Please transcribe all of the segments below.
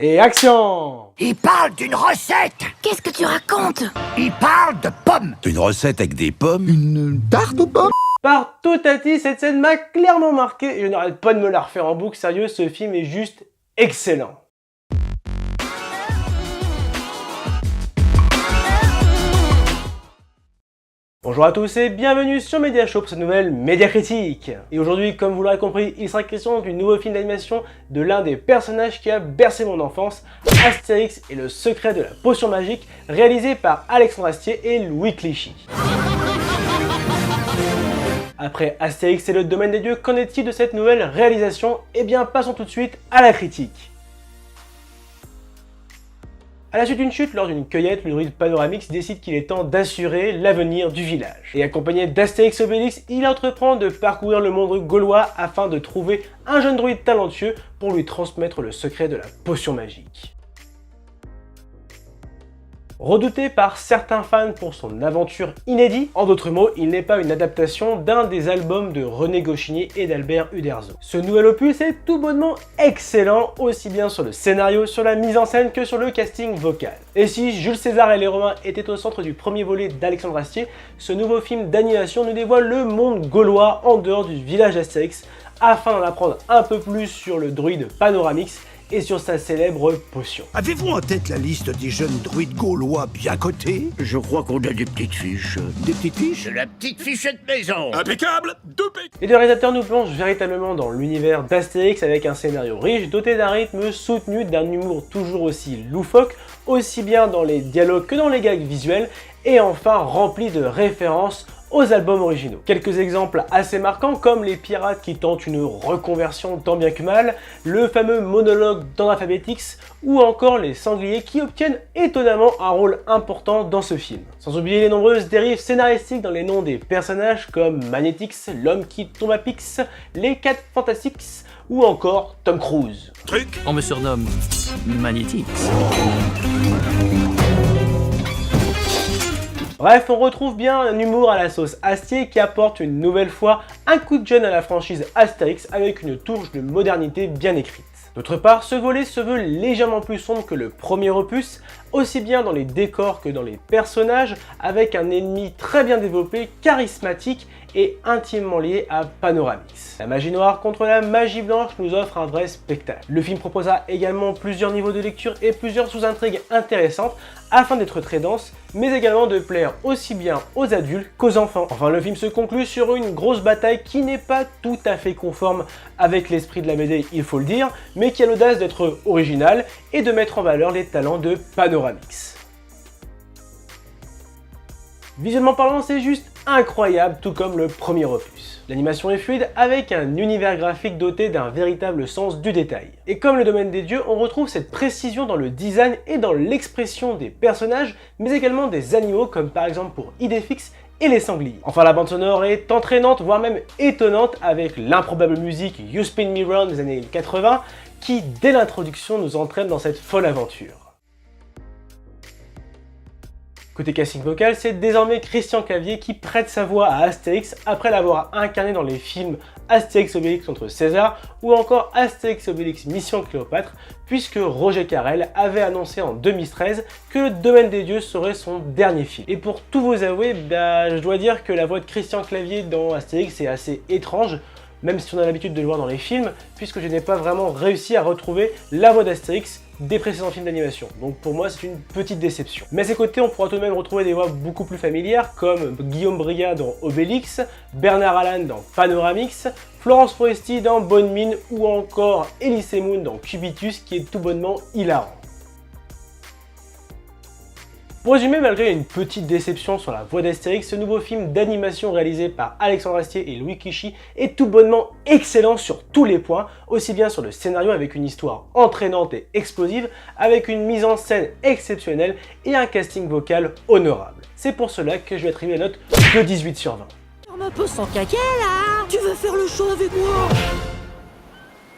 Et action! Il parle d'une recette. Qu'est-ce que tu racontes? Il parle de pommes. Une recette avec des pommes? Une tarte aux pommes. Partout Tati, cette scène m'a clairement marqué et je n'arrête pas de me la refaire en boucle. Sérieux, ce film est juste excellent. Bonjour à tous et bienvenue sur Media Show pour cette nouvelle Média Critique. Et aujourd'hui, comme vous l'aurez compris, il sera question du nouveau film d'animation de l'un des personnages qui a bercé mon enfance, Astérix et le secret de la potion magique, réalisé par Alexandre Astier et Louis Clichy. Après Astérix et le domaine des dieux, qu'en est-il de cette nouvelle réalisation? Eh bien, passons tout de suite à la critique. À la suite d'une chute lors d'une cueillette, le druide Panoramix décide qu'il est temps d'assurer l'avenir du village. Et accompagné d'Astérix et Obélix, il entreprend de parcourir le monde gaulois afin de trouver un jeune druide talentueux pour lui transmettre le secret de la potion magique. Redouté par certains fans pour son aventure inédite, en d'autres mots, il n'est pas une adaptation d'un des albums de René Goscinny et d'Albert Uderzo. Ce nouvel opus est tout bonnement excellent, aussi bien sur le scénario, sur la mise en scène que sur le casting vocal. Et si Jules César et les Romains étaient au centre du premier volet d'Alexandre Astier, ce nouveau film d'animation nous dévoile le monde gaulois en dehors du village d'Astérix, afin d'en apprendre un peu plus sur le druide Panoramix et sur sa célèbre potion. Avez-vous en tête la liste des jeunes druides gaulois bien cotés? Je crois qu'on a des petites fiches. Des petites fiches? De la petite fichette maison. Impeccable! Les deux réalisateurs nous plongent véritablement dans l'univers d'Astérix avec un scénario riche, doté d'un rythme soutenu, d'un humour toujours aussi loufoque, aussi bien dans les dialogues que dans les gags visuels, et enfin rempli de références aux albums originaux. Quelques exemples assez marquants comme les pirates qui tentent une reconversion tant bien que mal, le fameux monologue dans Alphabetix ou encore les sangliers qui obtiennent étonnamment un rôle important dans ce film. Sans oublier les nombreuses dérives scénaristiques dans les noms des personnages comme Magnétix, l'homme qui tombe à Pix, les 4 Fantastiques ou encore Tom Cruise. On me surnomme Magnétix. Bref, on retrouve bien un humour à la sauce Astier qui apporte une nouvelle fois un coup de jeune à la franchise Astérix avec une touche de modernité bien écrite. D'autre part, ce volet se veut légèrement plus sombre que le premier opus, aussi bien dans les décors que dans les personnages, avec un ennemi très bien développé, charismatique et intimement lié à Panoramix. La magie noire contre la magie blanche nous offre un vrai spectacle. Le film proposera également plusieurs niveaux de lecture et plusieurs sous-intrigues intéressantes afin d'être très dense, mais également de plaire aussi bien aux adultes qu'aux enfants. Enfin, le film se conclut sur une grosse bataille qui n'est pas tout à fait conforme avec l'esprit de la BD, il faut le dire, mais qui a l'audace d'être original et de mettre en valeur les talents de Panoramix. Visuellement parlant, c'est juste incroyable, tout comme le premier opus. L'animation est fluide avec un univers graphique doté d'un véritable sens du détail. Et comme le domaine des dieux, on retrouve cette précision dans le design et dans l'expression des personnages, mais également des animaux comme par exemple pour Idéfix et les sangliers. Enfin, la bande sonore est entraînante, voire même étonnante avec l'improbable musique You Spin Me Round des années 80 qui, dès l'introduction, nous entraîne dans cette folle aventure. Côté casting vocal, c'est désormais Christian Clavier qui prête sa voix à Astérix après l'avoir incarné dans les films Astérix Obélix contre César ou encore Astérix Obélix Mission Cléopâtre, puisque Roger Carrel avait annoncé en 2013 que le domaine des dieux serait son dernier film. Et pour tout vous avouer, je dois dire que la voix de Christian Clavier dans Astérix est assez étrange, même si on a l'habitude de le voir dans les films, puisque je n'ai pas vraiment réussi à retrouver la voix d'Astérix des précédents films d'animation. Donc pour moi, c'est une petite déception. Mais à ses côtés, on pourra tout de même retrouver des voix beaucoup plus familières, comme Guillaume Briat dans Obélix, Bernard Allan dans Panoramix, Florence Foresti dans Bonne Mine, ou encore Elise Moon dans Cubitus, qui est tout bonnement hilarant. Pour résumer, malgré une petite déception sur la voix d'Astérix, ce nouveau film d'animation réalisé par Alexandre Astier et Louis Clichy est tout bonnement excellent sur tous les points, aussi bien sur le scénario avec une histoire entraînante et explosive, avec une mise en scène exceptionnelle et un casting vocal honorable. C'est pour cela que je vais attribuer la note de 18 sur 20. On me pose son caca là. Tu veux faire le show avec moi?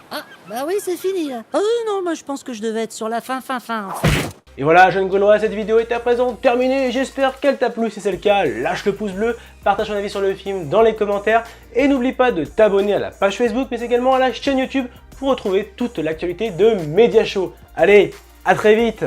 Ah, bah oui, c'est fini là. Oh non, moi je pense que je devais être sur la fin. Et voilà, jeune Gaulois, cette vidéo est à présent terminée, j'espère qu'elle t'a plu. Si c'est le cas, lâche le pouce bleu, partage ton avis sur le film dans les commentaires et n'oublie pas de t'abonner à la page Facebook mais également à la chaîne YouTube pour retrouver toute l'actualité de Mediashow. Allez, à très vite!